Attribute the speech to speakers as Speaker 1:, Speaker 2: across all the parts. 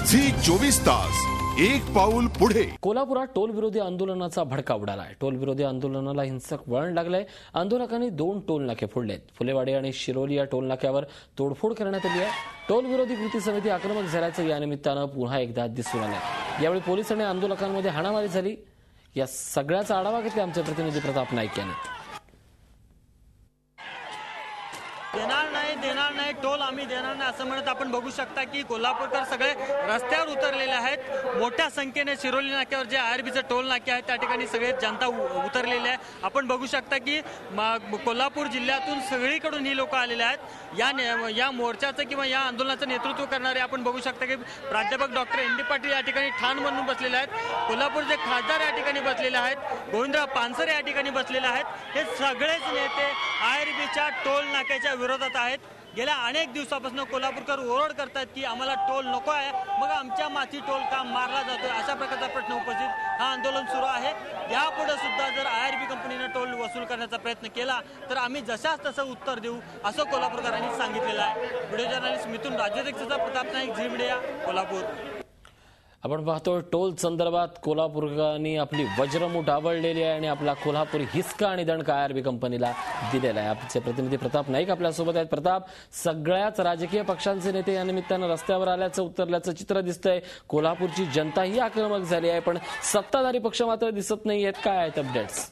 Speaker 1: Zee 24 तास एक पाऊल पुढे।
Speaker 2: कोल्हापुरात टोल विरोधी आंदोलनाचा भडका उडालाय। टोल विरोधी आंदोलनाला हिंसक वळण लागलंय। आंदोलकांनी 2 टोल नाके फोडलेत। फुलेवाडी आणि शिरोली या टोल नाक्यावर तोडफोड करण्यात आली आहे। टोल विरोधी कृती समिती आक्रमक झाल्याचं या निमित्तानं पुन्हा एकदा दिसून आलंय। यावेळी पोलीस आणि आंदोलकांमध्ये हाणामारी झाली। या सगळ्याचा आढावा घेतला आमचे प्रतिनिधी प्रताप नाईक यांनी।
Speaker 3: देणार नाही टोल आम्ही देणार नाही असं म्हणत आपण बघू शकता की कोल्हापूरकर सगळे रस्त्यावर उतरलेले आहेत। मोठ्या संख्येने शिरोली नाक्यावर जे आरबीचे टोल नाके आहेत त्या ठिकाणी सगळे जनता उतरलेली आहे। आपण बघू शकता की कोल्हापूर जिल्ह्यातून सगळीकडून ही लोक आलेले आहेत। या मोर्चाचं किंवा या आंदोलनाचं नेतृत्व करणारे आपण बघू शकता की प्राध्यापक डॉक्टर एन डी पाटील या ठिकाणी ठाण बनून बसलेले आहेत। कोल्हापूरचे खासदार या ठिकाणी बसलेले आहेत। गोविंदराव पानसरे या ठिकाणी बसलेले आहेत। हे सगळेच नेते आरबीच्या टोल नाक्याच्या विरोधात आहेत। गेल्या अनेक दिवसापासून कोल्हापूरकर ओरड करतात की आम्हाला टोल नको आहे, मग आमच्या माथी टोल का मारला जातोय, अशा प्रकारचा प्रश्न उपस्थित हा आंदोलन सुरू आहे। यापुढे सुद्धा जर आरबी कंपनीने टोल वसूल करण्याचा प्रयत्न केला तर आम्ही जशाच तसं उत्तर देऊ असं कोल्हापूरकरांनी सांगितलेलं आहे। व्हिडिओ जर्नलिस्ट मिथुन राज्याध्यक्षाचा प्रताप नाईक, झी मीडिया, कोल्हापूर।
Speaker 2: आपण पाहतोय टोल संदर्भात कोल्हापूरकरांनी आपली वज्रमूठ आवळलेली आहे आणि आपला कोल्हापूर हिसका आणि दणका आरबी कंपनीला दिलेला आहे। आमचे प्रतिनिधी प्रताप नाईक आपल्या सोबत आहेत। प्रताप, सगळ्याच राजकीय पक्षांचे नेते या निमित्तानं रस्त्यावर आल्याचं उतरल्याचं चित्र दिसतंय। कोल्हापूरची जनताही आक्रमक झाली आहे, पण सत्ताधारी पक्ष मात्र दिसत नाहीयेत। काय आहेत अपडेट्स?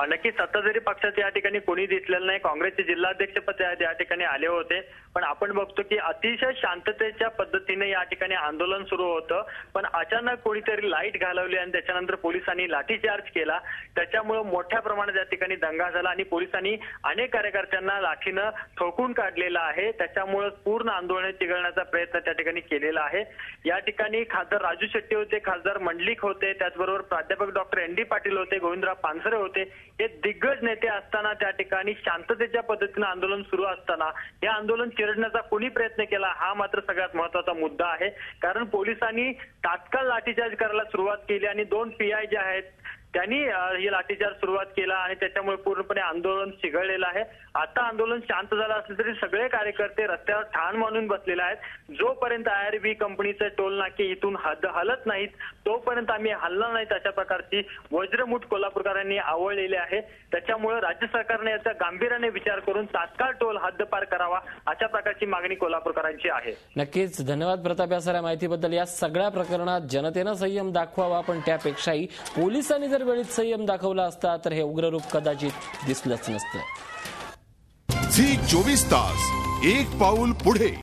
Speaker 4: नक्की सत्ताधारी पक्षाचे या ठिकाणी कोणी दिसलेलं नाही। काँग्रेसचे जिल्हाध्यक्ष पद या ठिकाणी आले होते, पण आपण बघतो की अतिशय शांततेच्या पद्धतीने या ठिकाणी आंदोलन सुरू होतं, पण अचानक कोणीतरी लाईट घालवली आणि त्याच्यानंतर पोलिसांनी लाठीचार्ज केला। त्याच्यामुळे मोठ्या प्रमाणात या ठिकाणी दंगा झाला आणि पोलिसांनी अनेक कार्यकर्त्यांना लाठीनं ठोकून काढलेला आहे। त्याच्यामुळे पूर्ण आंदोलन चिघळण्याचा प्रयत्न त्या ठिकाणी केलेला आहे। या ठिकाणी खासदार राजू शेट्टी होते, खासदार मंडलिक होते, त्याचबरोबर प्राध्यापक डॉक्टर एन डी पाटील होते, गोविंदराव पानसरे होते। हे दिग्गज नेते असताना त्या ठिकाणी शांततेच्या पद्धतीने आंदोलन सुरू असताना हे आंदोलन चिरडण्याचा कोणी प्रयत्न केला हा मात्र सगळ्यात महत्त्वाचा मुद्दा आहे। कारण पोलिसांनी तात्काळ लाठीचार्ज करायला सुरुवात केली आणि 2 पीआय जे आहेत त्यांनी ही लाठीचार्ज सुरुवात केला आणि त्याच्यामुळे पूर्णपणे आंदोलन चिघळलेलं आहे। आता आंदोलन शांत झालं असलं तरी सगळे कार्यकर्ते रस्त्यावर ठाण मानून बसलेले आहेत। जोपर्यंत आरबी कंपनीचे टोल नाके इथून हलत नाहीत तोपर्यंत आम्ही हलणार नाहीत अशा प्रकारची वज्रमूठ कोल्हापूरकरांनी आवळलेली आहे। त्याच्यामुळे राज्य सरकारने याचा गांभीर्याने विचार करून तात्काळ टोल हद्दपार करावा अशा प्रकारची मागणी कोल्हापूरकरांची आहे।
Speaker 2: नक्कीच धन्यवाद प्रताप या साऱ्या माहितीबद्दल। या सगळ्या प्रकरणात जनतेनं संयम दाखवावा, पण त्यापेक्षाही पोलिसांनी जर वेळीच संयम दाखवला असता तर हे उग्र रूप कदाचित दिसलंच नसतं।
Speaker 1: झी 24 तास एक पाऊल पुढे।